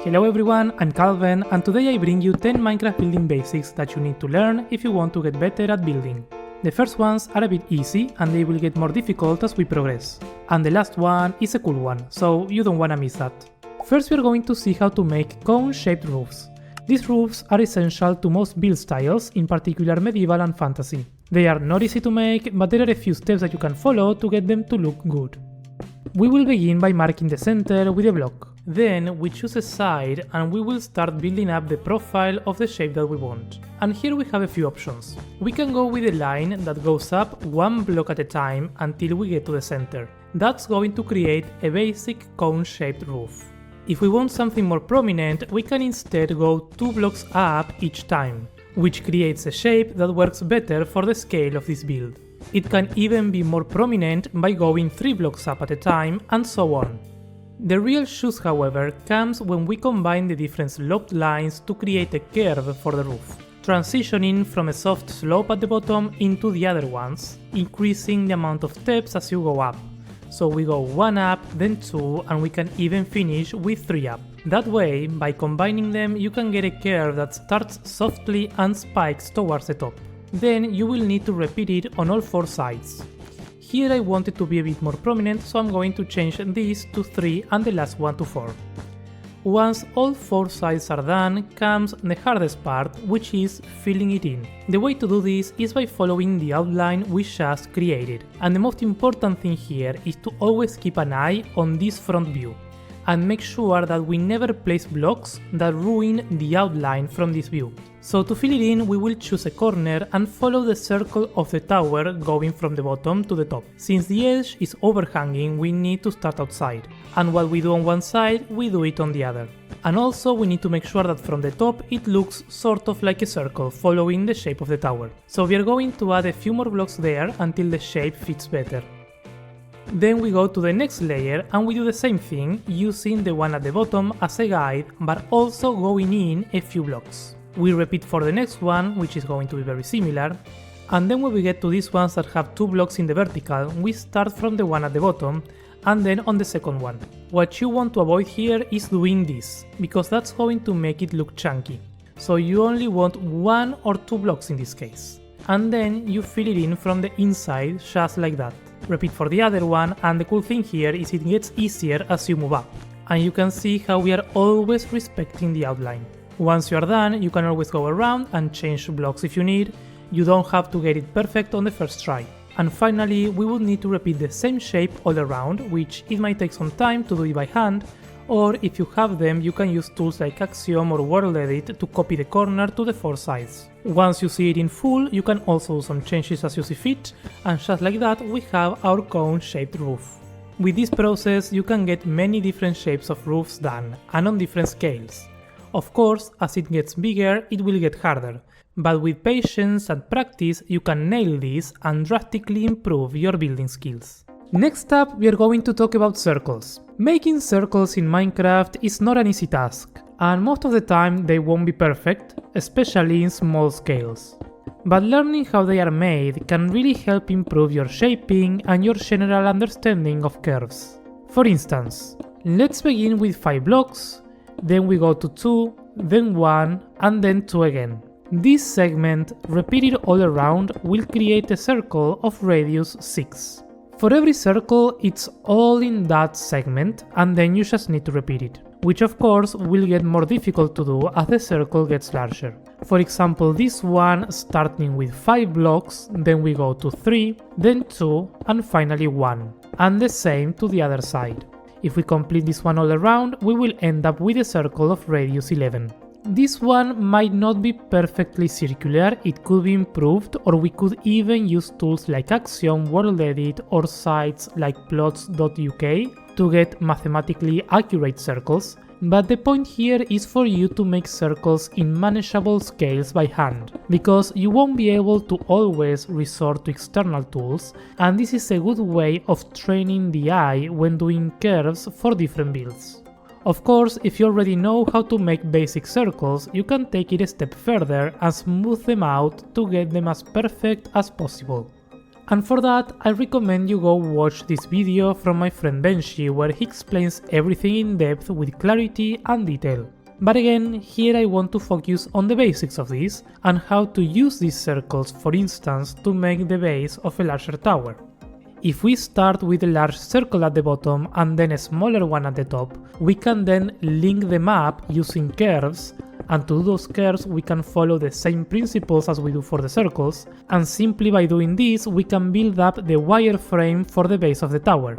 Hello everyone, I'm Calvin, and today I bring you 10 Minecraft building basics that you need to learn if you want to get better at building. The first ones are a bit easy and they will get more difficult as we progress. And the last one is a cool one, so you don't wanna miss that. First we are going to see how to make cone-shaped roofs. These roofs are essential to most build styles, in particular medieval and fantasy. They are not easy to make, but there are a few steps that you can follow to get them to look good. We will begin by marking the center with a block. Then we choose a side and we will start building up the profile of the shape that we want. And here we have a few options. We can go with a line that goes up one block at a time until we get to the center. That's going to create a basic cone-shaped roof. If we want something more prominent, we can instead go 2 blocks up each time, which creates a shape that works better for the scale of this build. It can even be more prominent by going 3 blocks up at a time, and so on. The real shoes, however, comes when we combine the different sloped lines to create a curve for the roof, transitioning from a soft slope at the bottom into the other ones, increasing the amount of steps as you go up. So we go 1 up, then 2, and we can even finish with 3 up. That way, by combining them, you can get a curve that starts softly and spikes towards the top. Then you will need to repeat it on all 4 sides. Here I want it to be a bit more prominent, so I'm going to change this to 3 and the last one to 4. Once all 4 sides are done, comes the hardest part, which is filling it in. The way to do this is by following the outline we just created. And the most important thing here is to always keep an eye on this front view, and make sure that we never place blocks that ruin the outline from this view. So to fill it in, we will choose a corner and follow the circle of the tower going from the bottom to the top. Since the edge is overhanging, we need to start outside, and what we do on one side, we do it on the other. And also we need to make sure that from the top it looks sort of like a circle following the shape of the tower. So we are going to add a few more blocks there until the shape fits better. Then we go to the next layer and we do the same thing, using the one at the bottom as a guide, but also going in a few blocks. We repeat for the next one, which is going to be very similar, and then when we get to these ones that have 2 blocks in the vertical, we start from the one at the bottom and then on the second one. What you want to avoid here is doing this, because that's going to make it look chunky. So you only want 1 or 2 blocks in this case, and then you fill it in from the inside just like that. Repeat for the other one, and the cool thing here is it gets easier as you move up, and you can see how we are always respecting the outline. Once you are done, you can always go around and change blocks if you need. You don't have to get it perfect on the first try. And finally, we will need to repeat the same shape all around, which it might take some time to do it by hand, or if you have them, you can use tools like Axiom or World Edit to copy the corner to the 4 sides. Once you see it in full, you can also do some changes as you see fit, and just like that, we have our cone-shaped roof. With this process, you can get many different shapes of roofs done, and on different scales. Of course, as it gets bigger, it will get harder, but with patience and practice, you can nail this and drastically improve your building skills. Next up, we are going to talk about circles. Making circles in Minecraft is not an easy task, and most of the time they won't be perfect, especially in small scales. But learning how they are made can really help improve your shaping and your general understanding of curves. For instance, let's begin with 5 blocks, then we go to 2, then 1, and then 2 again. This segment, repeated all around, will create a circle of radius 6. For every circle, it's all in that segment, and then you just need to repeat it, which of course will get more difficult to do as the circle gets larger. For example, this one starting with 5 blocks, then we go to 3, then 2, and finally 1, and the same to the other side. If we complete this one all around, we will end up with a circle of radius 11. This one might not be perfectly circular, it could be improved, or we could even use tools like Axiom, World Edit, or sites like plots.uk to get mathematically accurate circles, but the point here is for you to make circles in manageable scales by hand, because you won't be able to always resort to external tools, and this is a good way of training the eye when doing curves for different builds. Of course, if you already know how to make basic circles, you can take it a step further and smooth them out to get them as perfect as possible. And for that, I recommend you go watch this video from my friend Benji where he explains everything in depth with clarity and detail. But again, here I want to focus on the basics of this and how to use these circles, for instance, to make the base of a larger tower. If we start with a large circle at the bottom and then a smaller one at the top, we can then link them up using curves, and to do those curves we can follow the same principles as we do for the circles, and simply by doing this we can build up the wireframe for the base of the tower.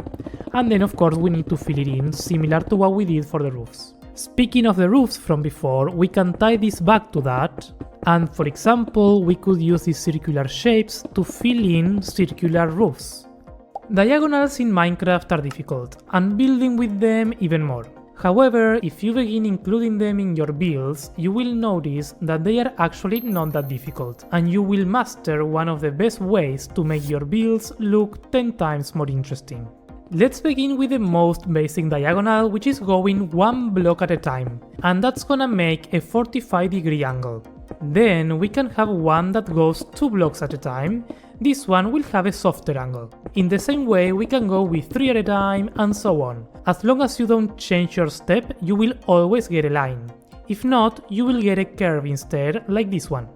And then of course we need to fill it in, similar to what we did for the roofs. Speaking of the roofs from before, we can tie this back to that, and for example we could use these circular shapes to fill in circular roofs. Diagonals in Minecraft are difficult, and building with them even more. However, if you begin including them in your builds, you will notice that they are actually not that difficult, and you will master one of the best ways to make your builds look 10 times more interesting. Let's begin with the most basic diagonal, which is going one block at a time, and that's gonna make a 45-degree angle. Then we can have one that goes 2 blocks at a time. This one will have a softer angle. In the same way we can go with 3 at a time and so on. As long as you don't change your step, you will always get a line. If not, you will get a curve instead, like this one.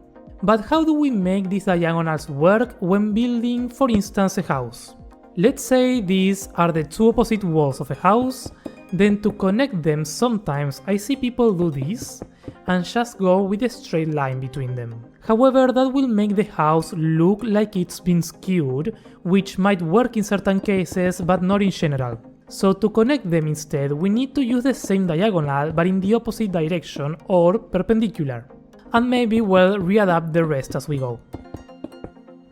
But how do we make these diagonals work when building, for instance, a house? Let's say these are the 2 opposite walls of a house, then to connect them sometimes I see people do this and just go with a straight line between them. However, that will make the house look like it's been skewed, which might work in certain cases but not in general. So to connect them instead, we need to use the same diagonal but in the opposite direction or perpendicular. And maybe we'll readapt the rest as we go.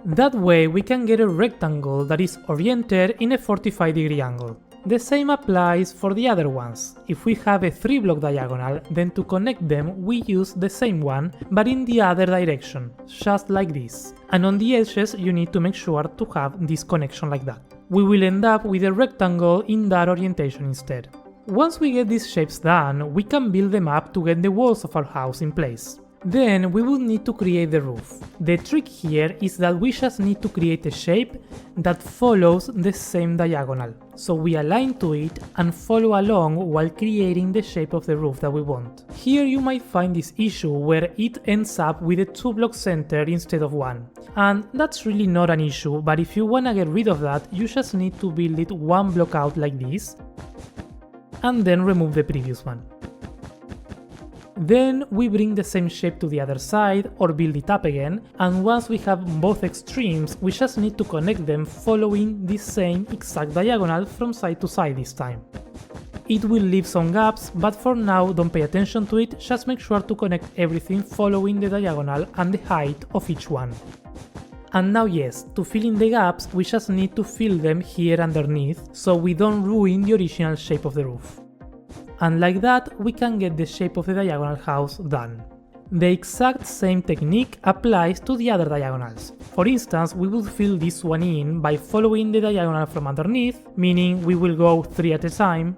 That way we can get a rectangle that is oriented in a 45-degree angle. The same applies for the other ones. If we have a 3-block diagonal, then to connect them we use the same one but in the other direction, just like this. And on the edges you need to make sure to have this connection like that. We will end up with a rectangle in that orientation instead. Once we get these shapes done, we can build them up to get the walls of our house in place. Then we will need to create the roof. The trick here is that we just need to create a shape that follows the same diagonal. So we align to it and follow along while creating the shape of the roof that we want. Here you might find this issue where it ends up with a 2-block center instead of 1. And that's really not an issue, but if you wanna get rid of that, you just need to build it 1 block out like this, and then remove the previous one. Then we bring the same shape to the other side or build it up again, and once we have both extremes we just need to connect them following the same exact diagonal from side to side this time. It will leave some gaps, but for now don't pay attention to it, just make sure to connect everything following the diagonal and the height of each one. And now yes, to fill in the gaps we just need to fill them here underneath so we don't ruin the original shape of the roof. And like that we can get the shape of the diagonal house done. The exact same technique applies to the other diagonals. For instance, we will fill this one in by following the diagonal from underneath, meaning we will go 3 at a time,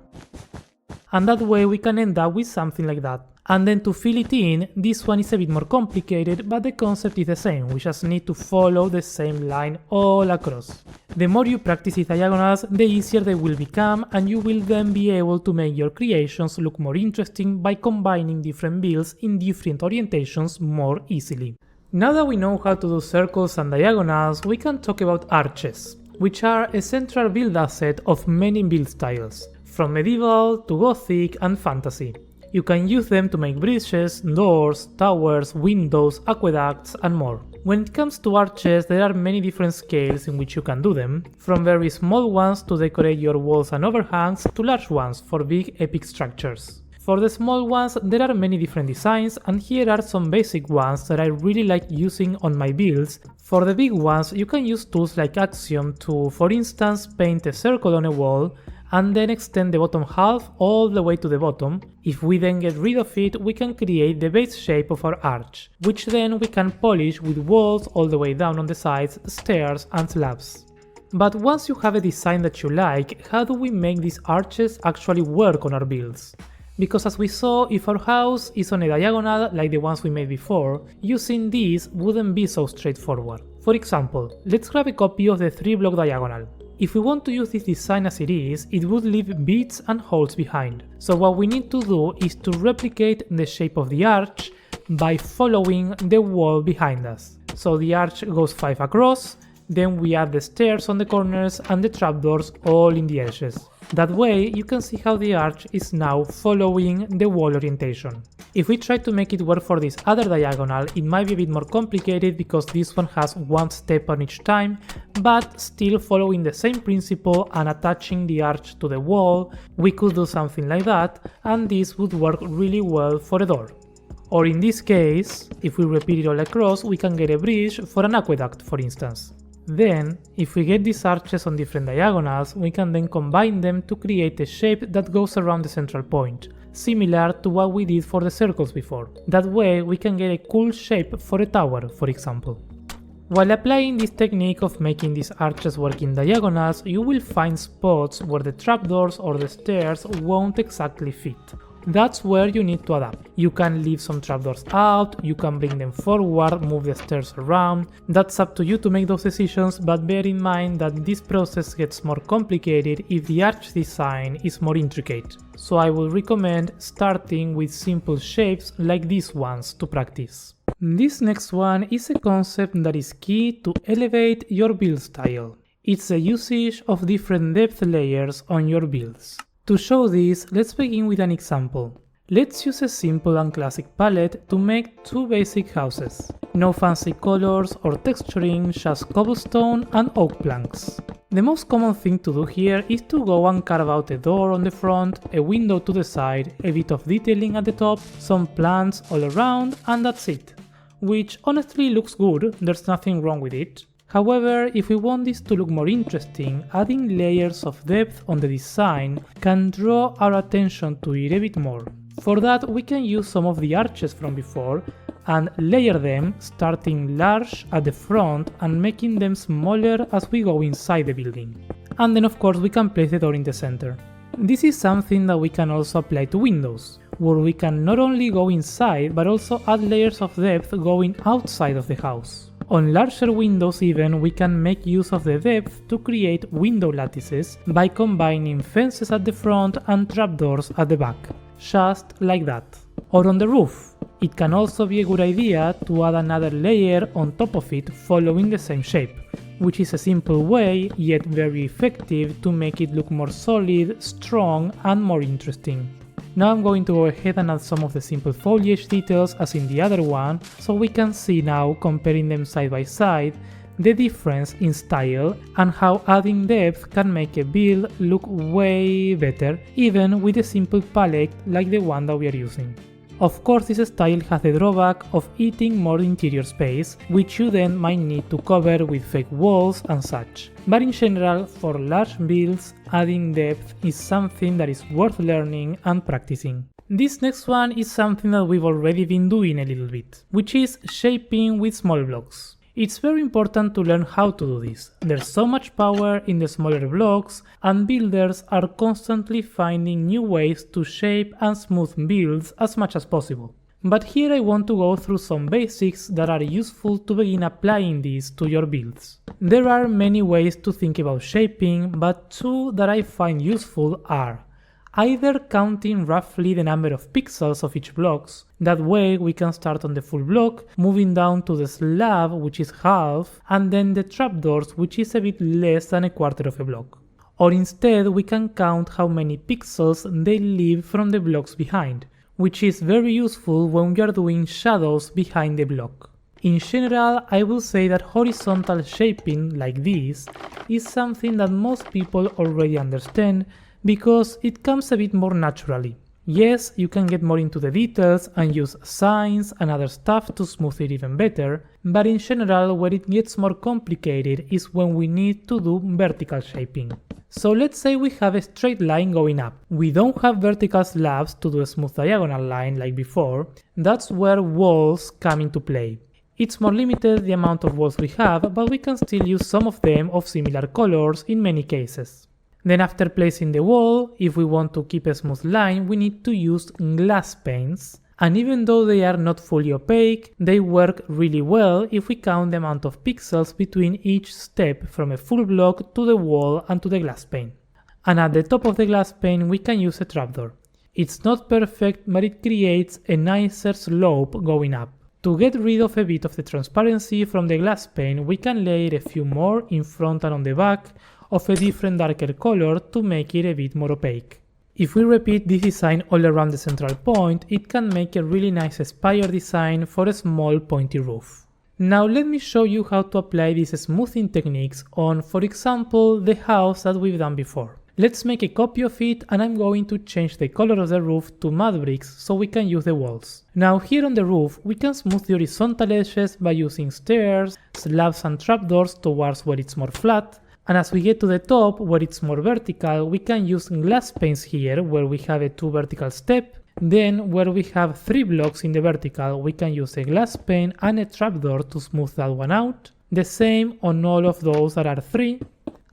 and that way we can end up with something like that. And then to fill it in, this one is a bit more complicated, but the concept is the same, we just need to follow the same line all across. The more you practice these diagonals, the easier they will become, and you will then be able to make your creations look more interesting by combining different builds in different orientations more easily. Now that we know how to do circles and diagonals, we can talk about arches, which are a central build asset of many build styles, from medieval to gothic and fantasy. You can use them to make bridges, doors, towers, windows, aqueducts, and more. When it comes to arches, there are many different scales in which you can do them, from very small ones to decorate your walls and overhangs to large ones for big epic structures. For the small ones, there are many different designs, and here are some basic ones that I really like using on my builds. For the big ones, you can use tools like Axiom to, for instance, paint a circle on a wall and then extend the bottom half all the way to the bottom. If we then get rid of it, we can create the base shape of our arch, which then we can polish with walls all the way down on the sides, stairs and slabs. But once you have a design that you like, how do we make these arches actually work on our builds? Because as we saw, if our house is on a diagonal like the ones we made before, using these wouldn't be so straightforward. For example, let's grab a copy of the 3-block diagonal. If we want to use this design as it is, it would leave beads and holes behind. So what we need to do is to replicate the shape of the arch by following the wall behind us. So the arch goes 5 across, then we add the stairs on the corners and the trapdoors all in the edges. That way you can see how the arch is now following the wall orientation. If we try to make it work for this other diagonal, it might be a bit more complicated because this one has one step on each time, but still following the same principle and attaching the arch to the wall, we could do something like that, and this would work really well for a door. Or in this case, if we repeat it all across, we can get a bridge for an aqueduct, for instance. Then, if we get these arches on different diagonals, we can then combine them to create a shape that goes around the central point, similar to what we did for the circles before. That way we can get a cool shape for a tower, for example. While applying this technique of making these arches work in diagonals, you will find spots where the trapdoors or the stairs won't exactly fit. That's where you need to adapt. You can leave some trapdoors out, you can bring them forward, move the stairs around. That's up to you to make those decisions, but bear in mind that this process gets more complicated if the arch design is more intricate. So I will recommend starting with simple shapes like these ones to practice. This next one is a concept that is key to elevate your build style. It's the usage of different depth layers on your builds. To show this, let's begin with an example. Let's use a simple and classic palette to make 2 basic houses. No fancy colors or texturing, just cobblestone and oak planks. The most common thing to do here is to go and carve out a door on the front, a window to the side, a bit of detailing at the top, some plants all around, and that's it. Which honestly looks good, there's nothing wrong with it. However, if we want this to look more interesting, adding layers of depth on the design can draw our attention to it a bit more. For that, we can use some of the arches from before and layer them, starting large at the front and making them smaller as we go inside the building. And then of course we can place the door in the center. This is something that we can also apply to windows, where we can not only go inside but also add layers of depth going outside of the house. On larger windows even, we can make use of the depth to create window lattices by combining fences at the front and trapdoors at the back, just like that. Or on the roof, it can also be a good idea to add another layer on top of it following the same shape, which is a simple way, yet very effective, to make it look more solid, strong and more interesting. Now I'm going to go ahead and add some of the simple foliage details as in the other one, so we can see now, comparing them side by side, the difference in style and how adding depth can make a build look way better, even with a simple palette like the one that we are using. Of course, this style has the drawback of eating more interior space, which you then might need to cover with fake walls and such. But in general, for large builds, adding depth is something that is worth learning and practicing. This next one is something that we've already been doing a little bit, which is shaping with small blocks. It's very important to learn how to do this. There's so much power in the smaller blocks, and builders are constantly finding new ways to shape and smooth builds as much as possible. But here I want to go through some basics that are useful to begin applying these to your builds. There are many ways to think about shaping, but 2 that I find useful are either counting roughly the number of pixels of each blocks, that way we can start on the full block, moving down to the slab, which is half, and then the trapdoors, which is a bit less than a quarter of a block. Or instead we can count how many pixels they leave from the blocks behind, which is very useful when we are doing shadows behind the block. In general, I will say that horizontal shaping like this is something that most people already understand, because it comes a bit more naturally. Yes, you can get more into the details and use signs and other stuff to smooth it even better, but in general where it gets more complicated is when we need to do vertical shaping. So let's say we have a straight line going up. We don't have vertical slabs to do a smooth diagonal line like before. That's where walls come into play. It's more limited the amount of walls we have, but we can still use some of them of similar colors in many cases. Then after placing the wall, if we want to keep a smooth line, we need to use glass panes. And even though they are not fully opaque, they work really well if we count the amount of pixels between each step from a full block to the wall and to the glass pane. And at the top of the glass pane we can use a trapdoor. It's not perfect, but it creates a nicer slope going up. To get rid of a bit of the transparency from the glass pane, we can layer a few more in front and on the back of a different darker color to make it a bit more opaque. If we repeat this design all around the central point, it can make a really nice spire design for a small pointy roof. Now let me show you how to apply these smoothing techniques on, for example, the house that we've done before. Let's make a copy of it, and I'm going to change the color of the roof to mud bricks so we can use the walls. Now here on the roof we can smooth the horizontal edges by using stairs, slabs and trapdoors towards where it's more flat, and as we get to the top where it's more vertical we can use glass panes here where we have a 2 vertical step. Then where we have 3 blocks in the vertical we can use a glass pane and a trapdoor to smooth that one out. The same on all of those that are 3.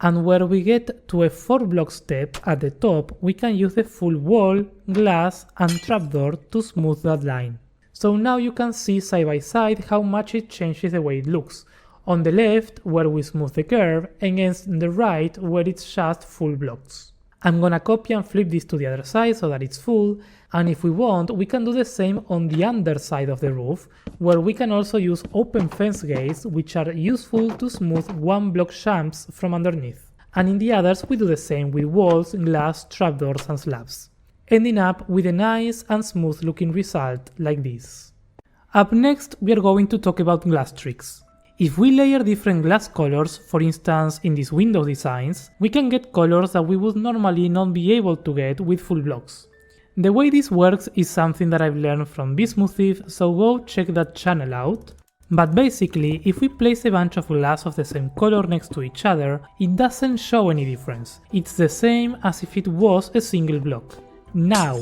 And where we get to a 4 block step at the top, we can use the full wall, glass and trapdoor to smooth that line. So now you can see side by side how much it changes the way it looks. On the left, where we smooth the curve, against the right, where it's just full blocks. I'm gonna copy and flip this to the other side so that it's full, and if we want, we can do the same on the underside of the roof, where we can also use open fence gates, which are useful to smooth 1 block jumps from underneath. And in the others we do the same with walls, glass, trapdoors and slabs, ending up with a nice and smooth looking result like this. Up next we are going to talk about glass tricks. If we layer different glass colors, for instance in these window designs, we can get colors that we would normally not be able to get with full blocks. The way this works is something that I've learned from Bismuth, so go check that channel out. But basically, if we place a bunch of glass of the same color next to each other, it doesn't show any difference. It's the same as if it was a single block. Now,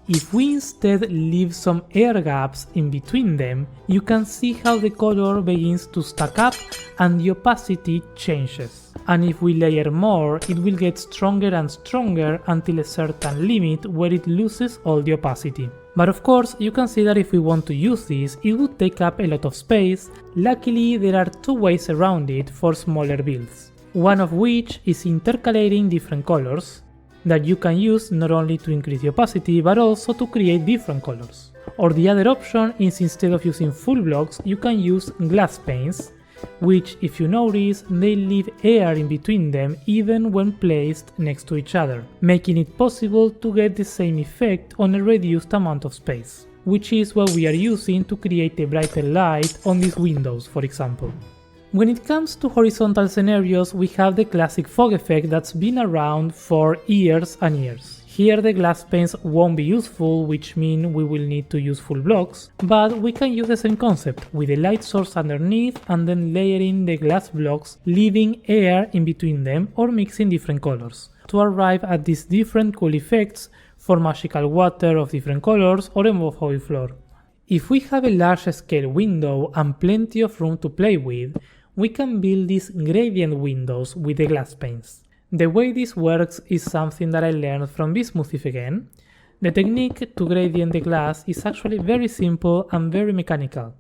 if we instead leave some air gaps in between them, you can see how the color begins to stack up and the opacity changes. And if we layer more, it will get stronger and stronger until a certain limit where it loses all the opacity. But of course, you can see that if we want to use this, it would take up a lot of space. Luckily, there are 2 ways around it for smaller builds. One of which is intercalating different colors, that you can use not only to increase the opacity but also to create different colors. Or the other option is instead of using full blocks, you can use glass panes, which if you notice, they leave air in between them even when placed next to each other, making it possible to get the same effect on a reduced amount of space, which is what we are using to create a brighter light on these windows, for example. When it comes to horizontal scenarios, we have the classic fog effect that's been around for years and years. Here the glass panes won't be useful, which means we will need to use full blocks, but we can use the same concept, with a light source underneath and then layering the glass blocks, leaving air in between them or mixing different colors, to arrive at these different cool effects for magical water of different colors or a mofo floor. If we have a large scale window and plenty of room to play with, we can build these gradient windows with the glass panes. The way this works is something that I learned from Bismuth again. The technique to gradient the glass is actually very simple and very mechanical.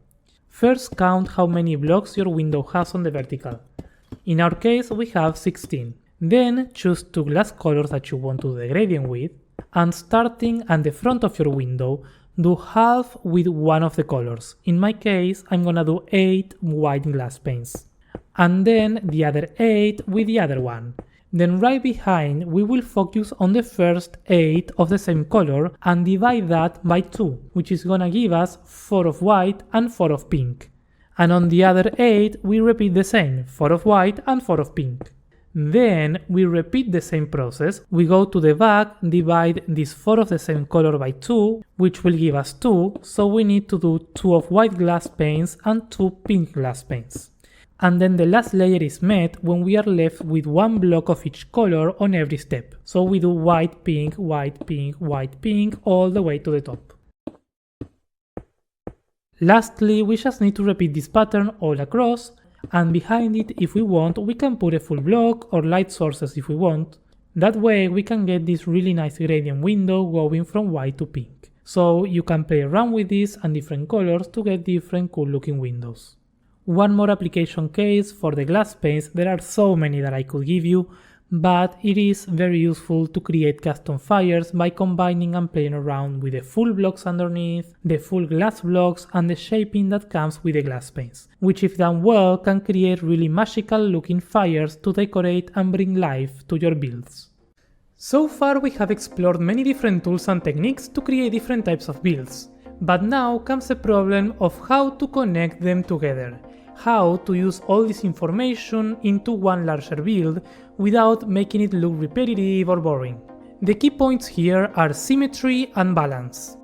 First count how many blocks your window has on the vertical. In our case we have 16. Then choose 2 glass colors that you want to do the gradient with, and starting at the front of your window, do half with one of the colors. In my case, I'm gonna do 8 white glass panes. And then the other 8 with the other one. Then right behind, we will focus on the first 8 of the same color and divide that by 2, which is gonna give us 4 of white and 4 of pink. And on the other 8, we repeat the same, 4 of white and 4 of pink. Then we repeat the same process, we go to the back, divide these 4 of the same color by 2, which will give us 2, so we need to do 2 of white glass panes and 2 pink glass panes. And then the last layer is met when we are left with 1 block of each color on every step. So we do white, pink, white, pink, white, pink, all the way to the top. Lastly, we just need to repeat this pattern all across, and behind it, if we want, we can put a full block or light sources if we want. That way we can get this really nice gradient window going from white to pink. So you can play around with this and different colors to get different cool looking windows. One more application case for the glass panes. There are so many that I could give you, but it is very useful to create custom fires by combining and playing around with the full blocks underneath, the full glass blocks, and the shaping that comes with the glass panes, which if done well can create really magical looking fires to decorate and bring life to your builds. So far we have explored many different tools and techniques to create different types of builds, but now comes the problem of how to connect them together. How to use all this information into one larger build without making it look repetitive or boring. The key points here are symmetry and balance.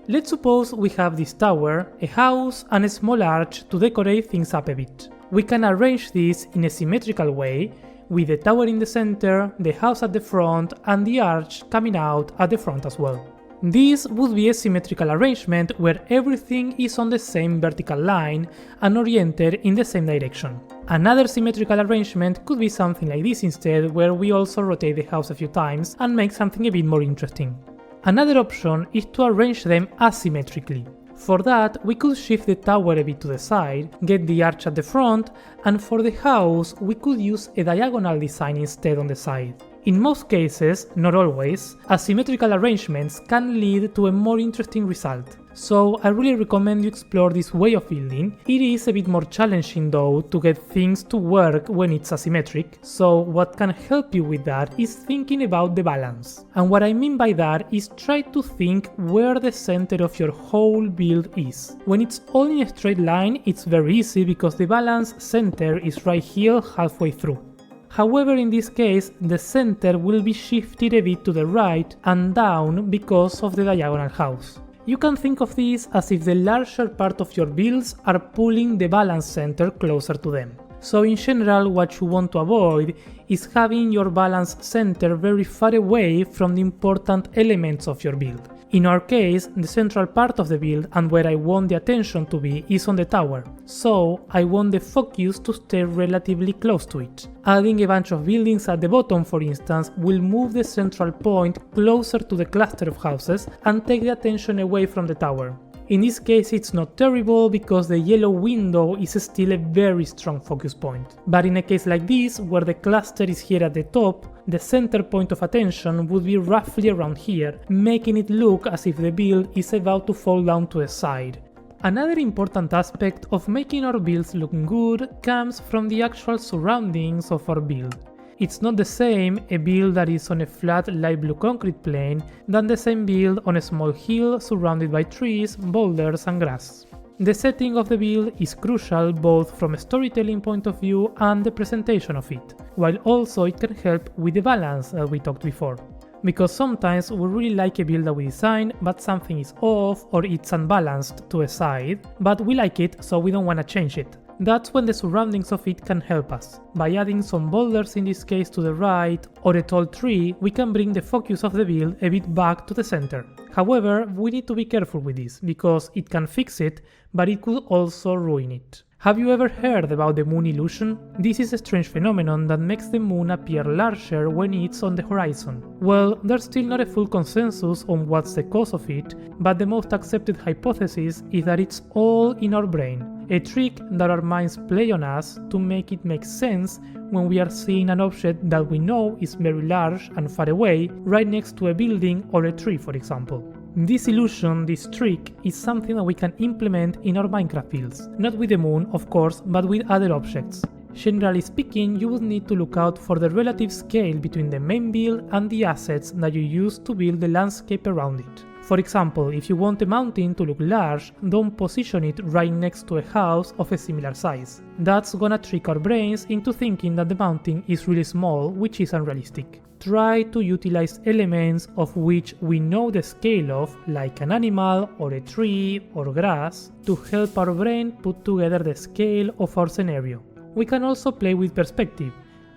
Let's suppose we have this tower, a house, and a small arch to decorate things up a bit. We can arrange this in a symmetrical way, with the tower in the center, the house at the front, and the arch coming out at the front as well. This would be a symmetrical arrangement where everything is on the same vertical line and oriented in the same direction. Another symmetrical arrangement could be something like this instead, where we also rotate the house a few times and make something a bit more interesting. Another option is to arrange them asymmetrically. For that, we could shift the tower a bit to the side, get the arch at the front, and for the house we could use a diagonal design instead on the side. In most cases, not always, asymmetrical arrangements can lead to a more interesting result. So I really recommend you explore this way of building. It is a bit more challenging though to get things to work when it's asymmetric, so what can help you with that is thinking about the balance. And what I mean by that is try to think where the center of your whole build is. When it's all in a straight line, it's very easy because the balance center is right here halfway through. However, in this case, the center will be shifted a bit to the right and down because of the diagonal house. You can think of this as if the larger part of your builds are pulling the balance center closer to them. So in general, what you want to avoid is having your balance center very far away from the important elements of your build. In our case, the central part of the build and where I want the attention to be is on the tower, so I want the focus to stay relatively close to it. Adding a bunch of buildings at the bottom, for instance, will move the central point closer to the cluster of houses and take the attention away from the tower. In this case it's not terrible because the yellow window is still a very strong focus point. But in a case like this, where the cluster is here at the top, the center point of attention would be roughly around here, making it look as if the build is about to fall down to the side. Another important aspect of making our builds look good comes from the actual surroundings of our build. It's not the same a build that is on a flat light blue concrete plane than the same build on a small hill surrounded by trees, boulders and grass. The setting of the build is crucial both from a storytelling point of view and the presentation of it, while also it can help with the balance that we talked before. Because sometimes we really like a build that we design, but something is off or it's unbalanced to a side, but we like it so we don't want to change it. That's when the surroundings of it can help us. By adding some boulders in this case to the right, or a tall tree, we can bring the focus of the build a bit back to the center. However, we need to be careful with this, because it can fix it, but it could also ruin it. Have you ever heard about the moon illusion? This is a strange phenomenon that makes the moon appear larger when it's on the horizon. Well, there's still not a full consensus on what's the cause of it, but the most accepted hypothesis is that it's all in our brain, a trick that our minds play on us to make it make sense when we are seeing an object that we know is very large and far away, right next to a building or a tree, for example. This illusion, this trick, is something that we can implement in our Minecraft builds, not with the moon, of course, but with other objects. Generally speaking, you would need to look out for the relative scale between the main build and the assets that you use to build the landscape around it. For example, if you want a mountain to look large, don't position it right next to a house of a similar size. That's gonna trick our brains into thinking that the mountain is really small, which is unrealistic. Try to utilize elements of which we know the scale of, like an animal or a tree or grass, to help our brain put together the scale of our scenario. We can also play with perspective,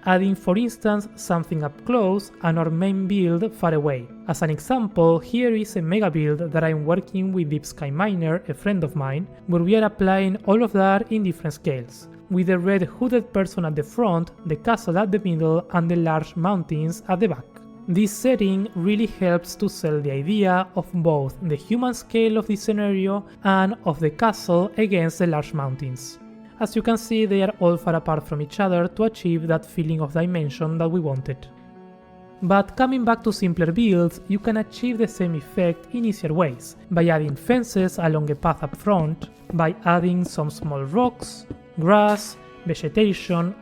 adding for instance something up close and our main build far away. As an example, here is a mega build that I'm working with Deep Sky Miner, a friend of mine, where we are applying all of that in different scales, with the red hooded person at the front, the castle at the middle and the large mountains at the back. This setting really helps to sell the idea of both the human scale of this scenario and of the castle against the large mountains. As you can see, they are all far apart from each other to achieve that feeling of dimension that we wanted. But coming back to simpler builds, you can achieve the same effect in easier ways, by adding fences along a path up front, by adding some small rocks, grass, vegetation,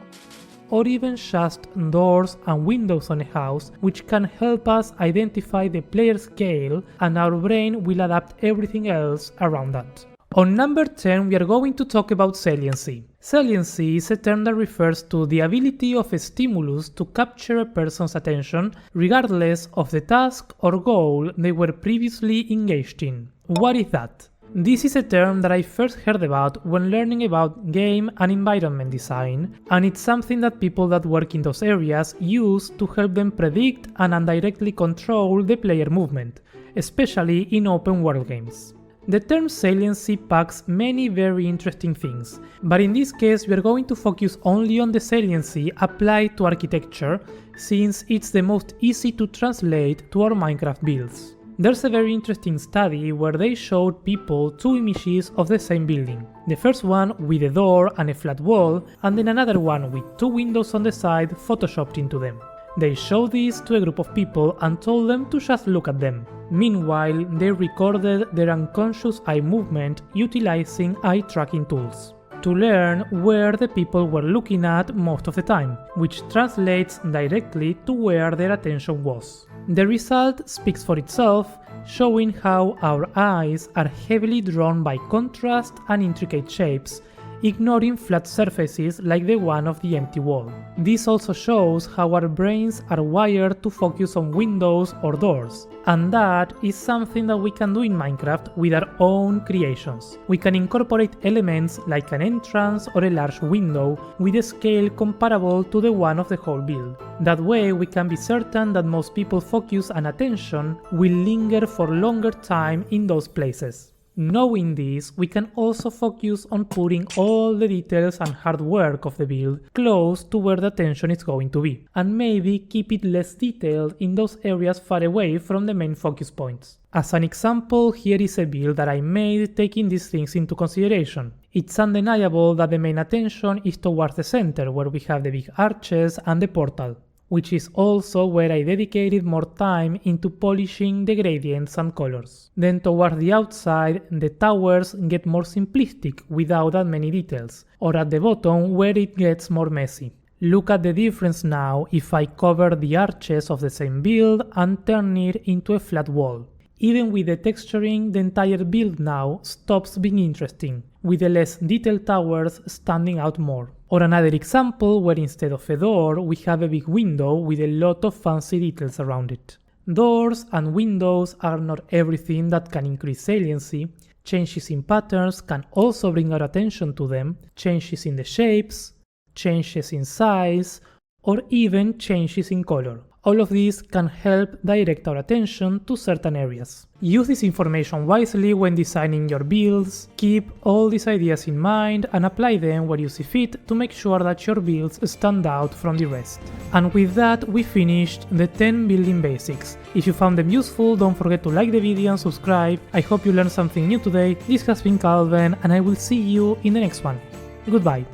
or even just doors and windows on a house, which can help us identify the player scale, and our brain will adapt everything else around that. On number 10, we are going to talk about saliency. Saliency is a term that refers to the ability of a stimulus to capture a person's attention regardless of the task or goal they were previously engaged in. What is that? This is a term that I first heard about when learning about game and environment design, and it's something that people that work in those areas use to help them predict and indirectly control the player movement, especially in open world games. The term saliency packs many very interesting things, but in this case we are going to focus only on the saliency applied to architecture, since it's the most easy to translate to our Minecraft builds. There's a very interesting study where they showed people two images of the same building. The first one with a door and a flat wall, and then another one with two windows on the side photoshopped into them. They showed this to a group of people and told them to just look at them. Meanwhile, they recorded their unconscious eye movement utilizing eye tracking tools to learn where the people were looking at most of the time, which translates directly to where their attention was. The result speaks for itself, showing how our eyes are heavily drawn by contrast and intricate shapes, ignoring flat surfaces like the one of the empty wall. This also shows how our brains are wired to focus on windows or doors, and that is something that we can do in Minecraft with our own creations. We can incorporate elements like an entrance or a large window with a scale comparable to the one of the whole build. That way we can be certain that most people's focus and attention will linger for longer time in those places. Knowing this, we can also focus on putting all the details and hard work of the build close to where the attention is going to be, and maybe keep it less detailed in those areas far away from the main focus points. As an example, here is a build that I made taking these things into consideration. It's undeniable that the main attention is towards the center, where we have the big arches and the portal, which is also where I dedicated more time into polishing the gradients and colors. Then towards the outside, the towers get more simplistic without that many details, or at the bottom where it gets more messy. Look at the difference now if I cover the arches of the same build and turn it into a flat wall. Even with the texturing, the entire build now stops being interesting, with the less detailed towers standing out more. Or another example where instead of a door, we have a big window with a lot of fancy details around it. Doors and windows are not everything that can increase saliency. Changes in patterns can also bring our attention to them, changes in the shapes, changes in size, or even changes in color. All of these can help direct our attention to certain areas. Use this information wisely when designing your builds, keep all these ideas in mind and apply them where you see fit to make sure that your builds stand out from the rest. And with that, we finished the 10 building basics. If you found them useful, don't forget to like the video and subscribe. I hope you learned something new today. This has been Calvin, and I will see you in the next one. Goodbye.